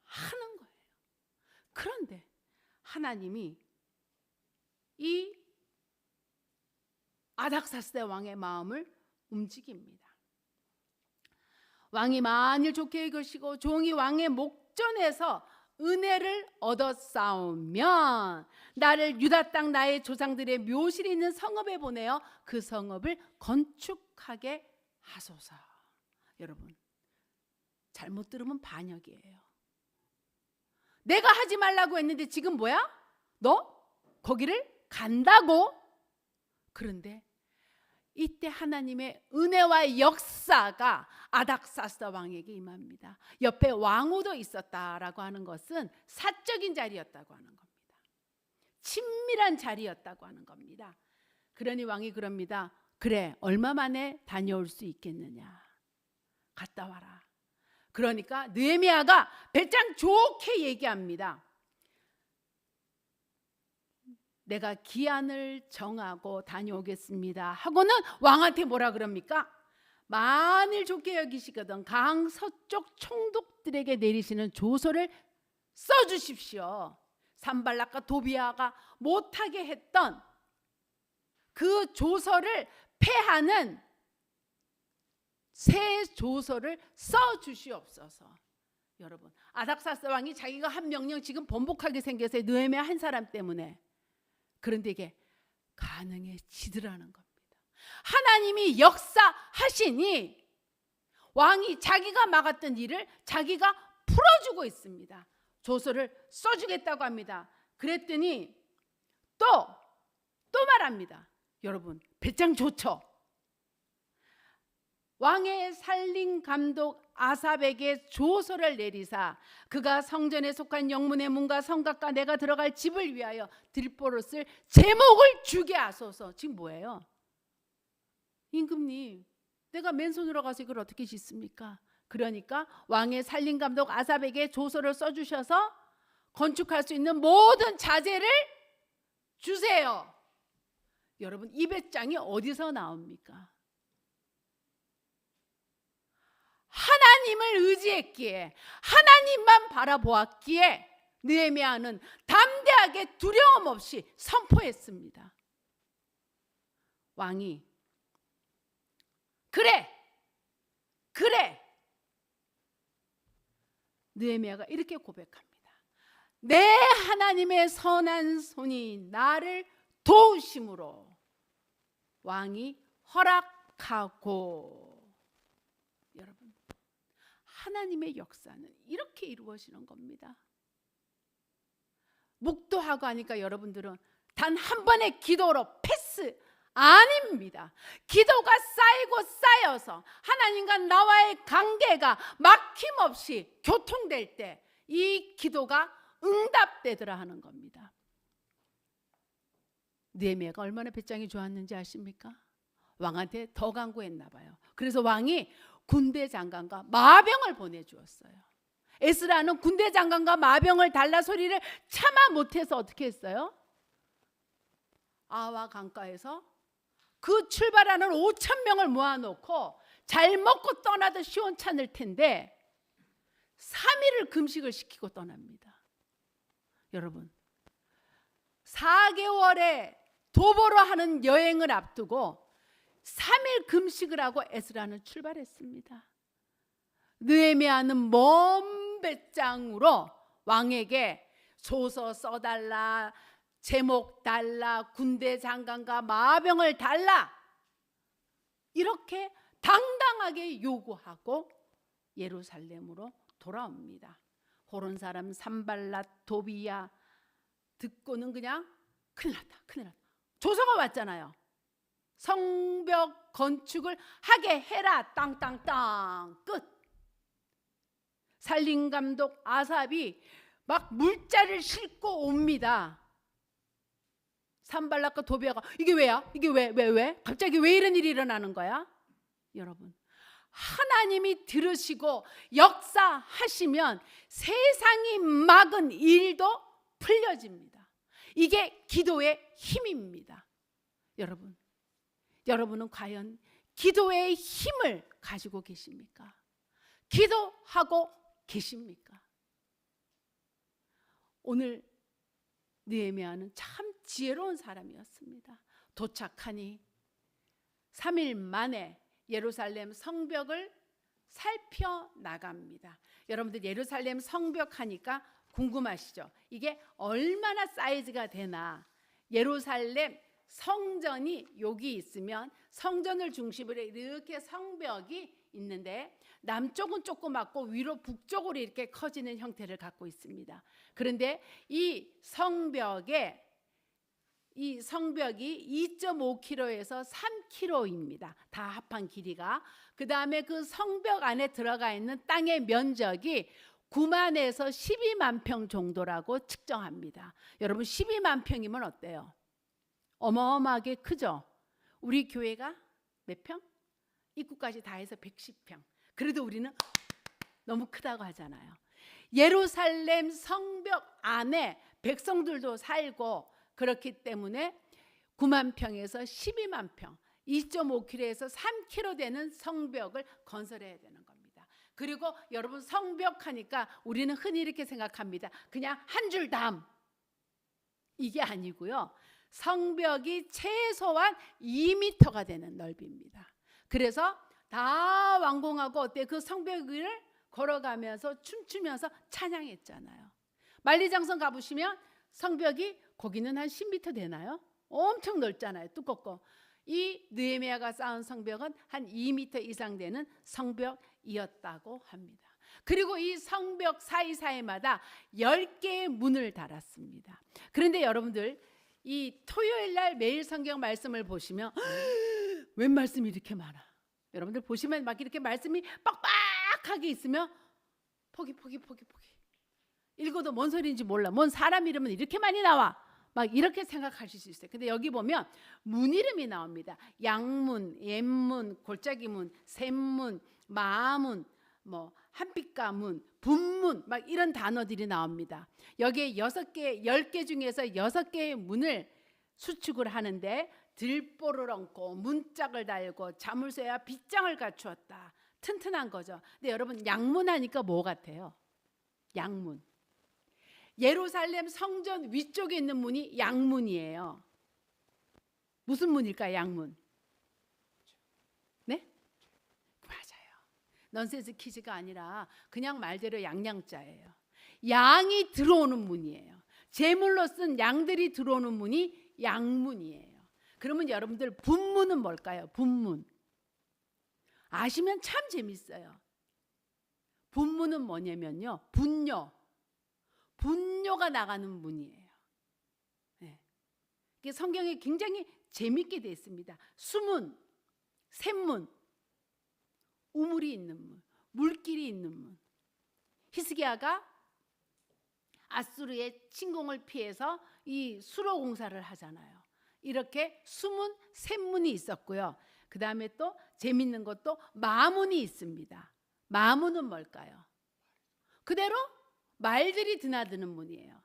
하는 거예요. 그런데 하나님이 이 아닥사스다 왕의 마음을 움직입니다. 왕이 만일 좋게 여기시고 종이 왕의 목전에서 은혜를 얻었사오면 나를 유다 땅 나의 조상들의 묘실이 있는 성읍에 보내어 그 성읍을 건축하게 하소서. 여러분, 잘못 들으면 반역이에요. 내가 하지 말라고 했는데 지금 뭐야? 너 거기를 간다고? 그런데 이때 하나님의 은혜와 역사가 아닥사스 왕에게 임합니다. 옆에 왕후도 있었다라고 하는 것은 사적인 자리였다고 하는 겁니다. 친밀한 자리였다고 하는 겁니다. 그러니 왕이 그럽니다. 그래, 얼마 만에 다녀올 수 있겠느냐? 갔다 와라. 그러니까 느헤미야가 배짱 좋게 얘기합니다. 내가 기한을 정하고 다녀오겠습니다 하고는 왕한테 뭐라 그럽니까? 만일 좋게 여기시거든 강 서쪽 총독들에게 내리시는 조서를 써주십시오. 산발락과 도비아가 못하게 했던 그 조서를 폐하는 새 조서를 써주시옵소서. 여러분, 아닥사스 왕이 자기가 한 명령 지금 번복하게 생겨서 느헤미야 한 사람 때문에, 그런데 이게 가능해지더라는 겁니다. 하나님이 역사하시니 왕이 자기가 막았던 일을 자기가 풀어주고 있습니다. 조서를 써주겠다고 합니다. 그랬더니 또 말합니다. 여러분, 배짱 좋죠? 왕의 살림 감독 아삽에게 조서를 내리사 그가 성전에 속한 영문의 문과 성곽과 내가 들어갈 집을 위하여 들보로 쓸 제목을 주게 하소서. 지금 뭐예요? 임금님, 내가 맨손으로 가서 이걸 어떻게 짓습니까? 그러니까 왕의 산림감독 아삽에게 조서를 써주셔서 건축할 수 있는 모든 자재를 주세요. 여러분, 이 배짱이 어디서 나옵니까? 하나님을 의지했기에, 하나님만 바라보았기에 느헤미야는 담대하게 두려움 없이 선포했습니다. 왕이 그래 느헤미야가 이렇게 고백합니다. 내 하나님의 선한 손이 나를 도우심으로 왕이 허락하고. 여러분, 하나님의 역사는 이렇게 이루어지는 겁니다. 묵도하고 하니까 여러분들은 단 한 번의 기도로 패스 아닙니다. 기도가 쌓이고 쌓여서 하나님과 나와의 관계가 막힘없이 교통될 때 이 기도가 응답되더라 하는 겁니다. 느헤미야가 얼마나 배짱이 좋았는지 아십니까? 왕한테 더 간구했나 봐요. 그래서 왕이 군대 장관과 마병을 보내주었어요. 에스라는 군대 장관과 마병을 달라 소리를 참아 못해서 어떻게 했어요? 아와 강가에서 그 출발하는 5,000명을 모아놓고 잘 먹고 떠나도 시원찮을 텐데 3일을 금식을 시키고 떠납니다. 여러분, 4개월의 도보로 하는 여행을 앞두고 3일 금식을 하고 에스라는 출발했습니다. 느헤미야는 먼 배짱으로 왕에게 조서 써달라, 제목 달라, 군대 장관과 마병을 달라, 이렇게 당당하게 요구하고 예루살렘으로 돌아옵니다. 호론 사람 산발랏 도비야 듣고는 그냥 큰일 났다. 조서가 왔잖아요. 성벽 건축을 하게 해라. 땅땅땅 끝. 산림감독 아삽이 막 물자를 싣고 옵니다. 산발랏과 도비야가 이게 왜야? 이게 왜? 갑자기 왜 이런 일이 일어나는 거야? 여러분, 하나님이 들으시고 역사하시면 세상이 막은 일도 풀려집니다. 이게 기도의 힘입니다. 여러분은 과연 기도의 힘을 가지고 계십니까? 기도하고 계십니까? 오늘 느헤미야는 참 지혜로운 사람이었습니다. 도착하니 3일 만에 예루살렘 성벽을 살펴나갑니다. 여러분들 예루살렘 성벽 하니까 궁금하시죠? 이게 얼마나 사이즈가 되나? 예루살렘 성전이 여기 있으면 성전을 중심으로 이렇게 성벽이 있는데 남쪽은 조그맣고 위로 북쪽으로 이렇게 커지는 형태를 갖고 있습니다. 그런데 이 성벽이 2.5km에서 3km입니다. 다 합한 길이가. 그 다음에 그 성벽 안에 들어가 있는 땅의 면적이 9만에서 12만 평 정도라고 측정합니다. 여러분, 12만 평이면 어때요? 어마어마하게 크죠? 우리 교회가 몇 평? 입구까지 다 해서 110평. 그래도 우리는 너무 크다고 하잖아요. 예루살렘 성벽 안에 백성들도 살고 그렇기 때문에 9만 평에서 12만 평, 2.5km에서 3km 되는 성벽을 건설해야 되는 겁니다. 그리고 여러분, 성벽 하니까 우리는 흔히 이렇게 생각합니다. 그냥 한 줄 담. 이게 아니고요. 성벽이 최소한 2m가 되는 넓이입니다. 그래서 다 완공하고 어때? 그 성벽 위를 걸어가면서 춤추면서 찬양했잖아요. 만리장성 가보시면 성벽이 거기는 한 10m 되나요? 엄청 넓잖아요. 두껍고. 이 느헤미야가 쌓은 성벽은 한 2m 이상 되는 성벽이었다고 합니다. 그리고 이 성벽 사이사이마다 10개의 문을 달았습니다. 그런데 여러분들, 이 토요일 날 매일 성경 말씀을 보시면 웬 말씀이 이렇게 많아? 여러분들 보시면 막 이렇게 말씀이 빡빡하게 있으면 포기. 읽어도 뭔 소리인지 몰라. 뭔 사람 이름은 이렇게 많이 나와. 막 이렇게 생각하실 수 있어요. 근데 여기 보면 문 이름이 나옵니다. 양문, 옛문, 골짜기문, 샘문, 마문, 뭐 한빛가문, 분문 막 이런 단어들이 나옵니다. 여기에 6개, 10개 중에서 6개의 문을 수축을 하는데 들보를 얹고 문짝을 달고 자물쇠와 빗장을 갖추었다. 튼튼한 거죠. 근데 여러분 양문 하니까 뭐 같아요? 양문. 예루살렘 성전 위쪽에 있는 문이 양문이에요. 무슨 문일까요? 양문. 네? 맞아요. 넌센스 퀴즈가 아니라 그냥 말대로 양양자예요. 양이 들어오는 문이에요. 제물로 쓴 양들이 들어오는 문이 양문이에요. 그러면 여러분들 분문은 뭘까요? 분문. 아시면 참 재밌어요. 분문은 뭐냐면요. 분뇨가 나가는 문이에요. 네. 이게 성경에 굉장히 재밌게 되어 있습니다. 수문, 샘문, 우물이 있는 문, 물길이 있는 문. 히스기야가 아수르의 침공을 피해서 이 수로 공사를 하잖아요. 이렇게 수문, 샘문이 있었고요. 그 다음에 또 재밌는 것도 마문이 있습니다. 마문은 뭘까요? 그대로 말들이 드나드는 문이에요.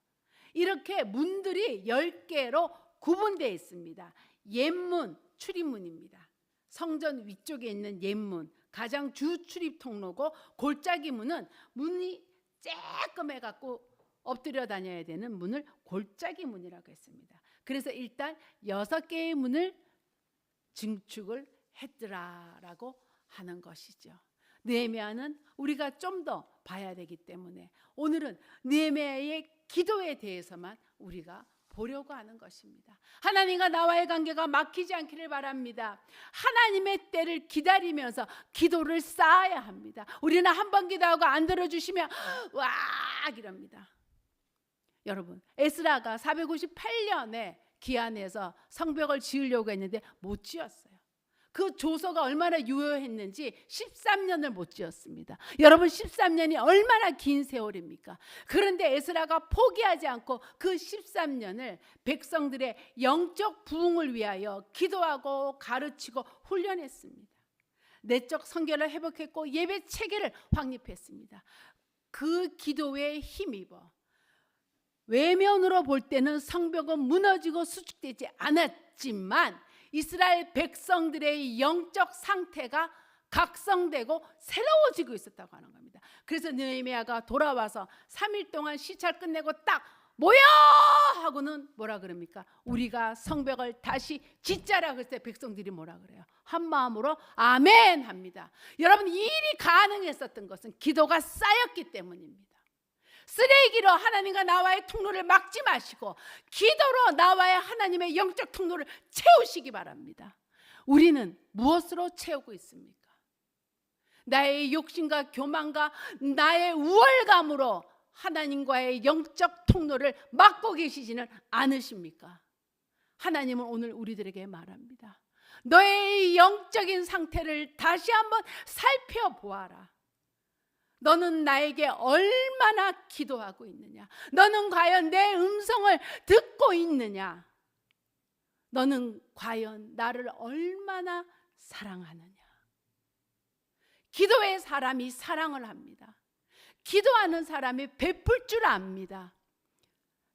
이렇게 문들이 10개로 구분되어 있습니다. 옛문, 출입문입니다. 성전 위쪽에 있는 옛문, 가장 주 출입 통로고, 골짜기 문은 문이 쬐끔해갖고 엎드려 다녀야 되는 문을 골짜기 문이라고 했습니다. 그래서 일단 6개의 문을 증축을 했더라라고 하는 것이죠. 느헤미야는 우리가 좀 더 봐야 되기 때문에 오늘은 느헤미야의 기도에 대해서만 우리가 보려고 하는 것입니다. 하나님과 나와의 관계가 막히지 않기를 바랍니다. 하나님의 때를 기다리면서 기도를 쌓아야 합니다. 우리는 한 번 기도하고 안 들어주시면 와 이럽니다. 여러분, 에스라가 458년에 기한해서 성벽을 지으려고 했는데 못 지었어요. 그 조서가 얼마나 유효했는지 13년을 못 지었습니다. 여러분, 13년이 얼마나 긴 세월입니까? 그런데 에스라가 포기하지 않고 그 13년을 백성들의 영적 부흥을 위하여 기도하고 가르치고 훈련했습니다. 내적 성결을 회복했고 예배 체계를 확립했습니다. 그 기도에 힘입어 외면으로 볼 때는 성벽은 무너지고 수축되지 않았지만 이스라엘 백성들의 영적 상태가 각성되고 새로워지고 있었다고 하는 겁니다. 그래서 느헤미야가 돌아와서 3일 동안 시찰 끝내고 딱 모여 하고는 뭐라 그럽니까? 우리가 성벽을 다시 짓자라 그랬을 때 백성들이 뭐라 그래요? 한 마음으로 아멘 합니다. 여러분, 이 일이 가능했었던 것은 기도가 쌓였기 때문입니다. 쓰레기로 하나님과 나와의 통로를 막지 마시고 기도로 나와의 하나님의 영적 통로를 채우시기 바랍니다. 우리는 무엇으로 채우고 있습니까? 나의 욕심과 교만과 나의 우월감으로 하나님과의 영적 통로를 막고 계시지는 않으십니까? 하나님은 오늘 우리들에게 말합니다. 너의 영적인 상태를 다시 한번 살펴보아라. 너는 나에게 얼마나 기도하고 있느냐? 너는 과연 내 음성을 듣고 있느냐? 너는 과연 나를 얼마나 사랑하느냐? 기도의 사람이 사랑을 합니다. 기도하는 사람이 베풀 줄 압니다.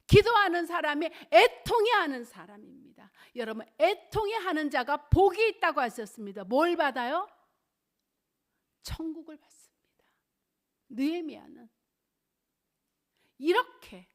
기도하는 사람이 애통해 하는 사람입니다. 여러분, 애통해 하는 자가 복이 있다고 하셨습니다. 뭘 받아요? 천국을 받습니다. 느헤미야는 이렇게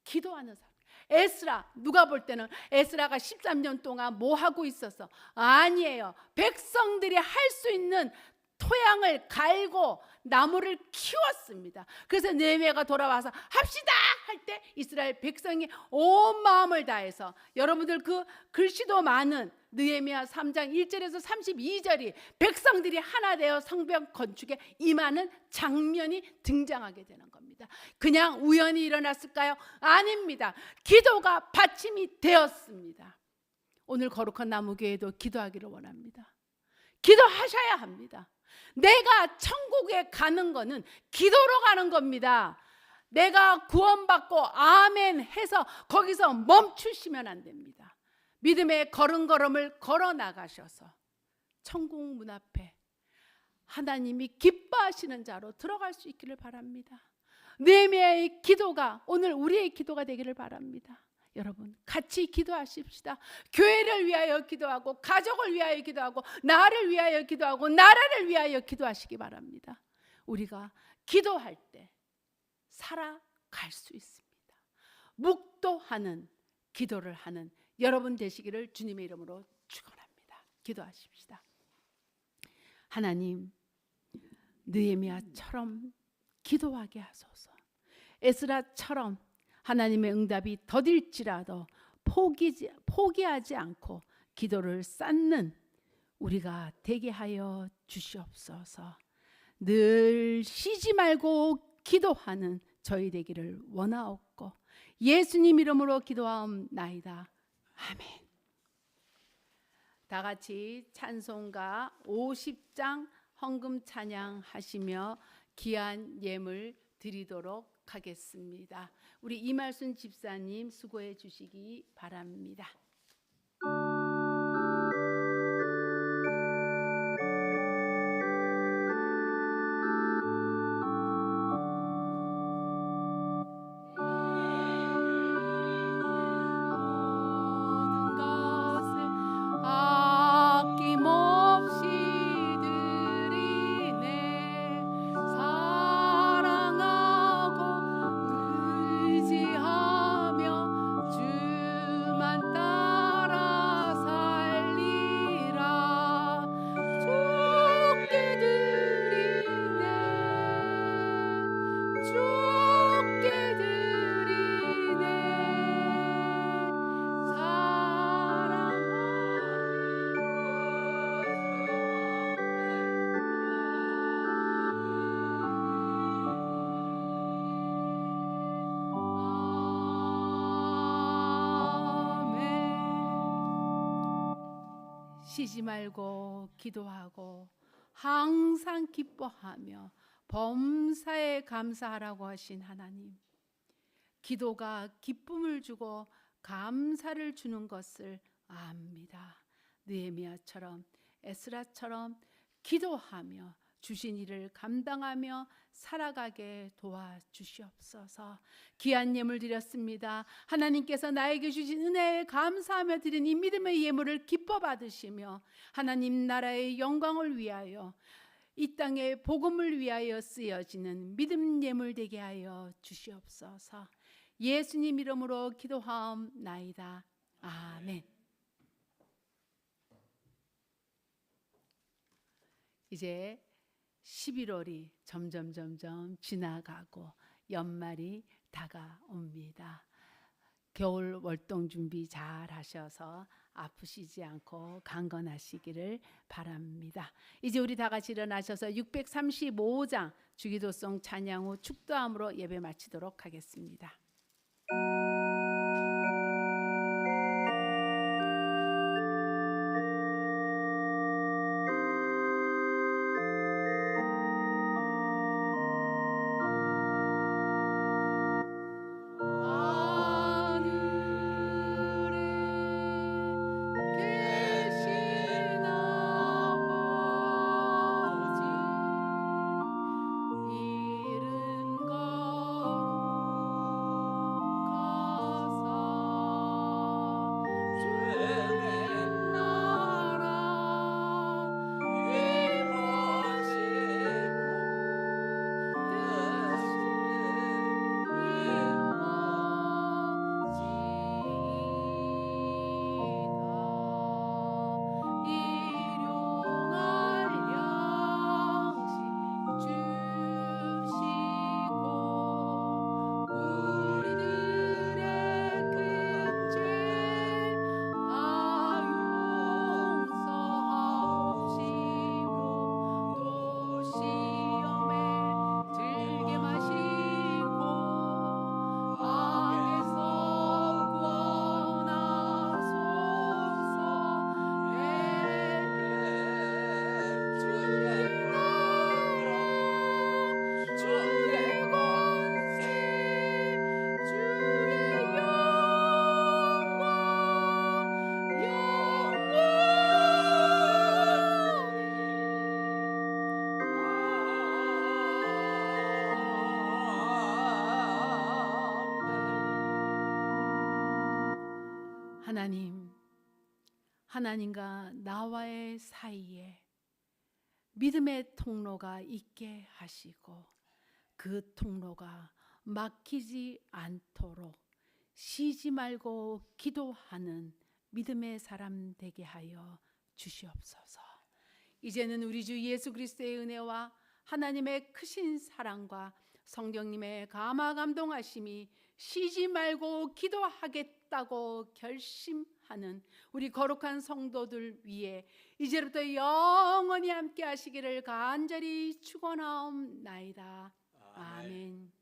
기도하는 사람. 에스라, 누가 볼 때는 에스라가 13년 동안 뭐 하고 있었어? 아니에요. 백성들이 할 수 있는 토양을 갈고 나무를 키웠습니다. 그래서 느헤미야가 돌아와서 합시다 할 때 이스라엘 백성이 온 마음을 다해서, 여러분들 그 글씨도 많은 느헤미야 3장 1절에서 32절이 백성들이 하나 되어 성벽 건축에 임하는 장면이 등장하게 되는 겁니다. 그냥 우연히 일어났을까요? 아닙니다. 기도가 받침이 되었습니다. 오늘 거룩한 나무교회도 기도하기를 원합니다. 기도하셔야 합니다. 내가 천국에 가는 거는 기도로 가는 겁니다. 내가 구원받고 아멘 해서 거기서 멈추시면 안 됩니다. 믿음의 걸음걸음을 걸어 나가셔서 천국 문 앞에 하나님이 기뻐하시는 자로 들어갈 수 있기를 바랍니다. 느헤미야의 기도가 오늘 우리의 기도가 되기를 바랍니다. 여러분 같이 기도하십시다. 교회를 위하여 기도하고 가족을 위하여 기도하고 나를 위하여 기도하고 나라를 위하여 기도하시기 바랍니다. 우리가 기도할 때 살아갈 수 있습니다. 묵도하는 기도를 하는 여러분 되시기를 주님의 이름으로 축원합니다. 기도하십시다. 하나님, 느헤미야처럼 기도하게 하소서. 에스라처럼 하나님의 응답이 더딜지라도 포기하지 않고 기도를 쌓는 우리가 되게 하여 주시옵소서. 늘 쉬지 말고 기도하는 저희 되기를 원하옵고 예수님 이름으로 기도하옵나이다. 아멘. 다 같이 찬송가 50장 헌금 찬양하시며 귀한 예물 드리도록 하겠습니다. 우리 이말순 집사님 수고해 주시기 바랍니다. 쉬지 말고 기도하고 항상 기뻐하며 범사에 감사하라고 하신 하나님, 기도가 기쁨을 주고 감사를 주는 것을 압니다. 느헤미야처럼 에스라처럼 기도하며 주신 일을 감당하며 살아가게 도와주시옵소서. 귀한 예물 드렸습니다. 하나님께서 나에게 주신 은혜에 감사하며 드린 이 믿음의 예물을 기뻐 받으시며 하나님 나라의 영광을 위하여 이 땅의 복음을 위하여 쓰여지는 믿음 예물 되게 하여 주시옵소서. 예수님 이름으로 기도하옵나이다. 아멘. 이제 11월이 점점 지나가고 연말이 다가옵니다. 겨울 월동 준비 잘 하셔서 아프시지 않고 강건하시기를 바랍니다. 이제 우리 다 같이 일어나셔서 635장 주기도송 찬양 후 축도함으로 예배 마치도록 하겠습니다. 하나님과 나와의 사이에 믿음의 통로가 있게 하시고 그 통로가 막히지 않도록 쉬지 말고 기도하는 믿음의 사람 되게 하여 주시옵소서. 이제는 우리 주 예수 그리스도의 은혜와 하나님의 크신 사랑과 성령님의 감화 감동하심이 쉬지 말고 기도하겠다고 결심하는 우리 거룩한 성도들 위해 이제부터 영원히 함께 하시기를 간절히 축원하옵나이다. 아멘.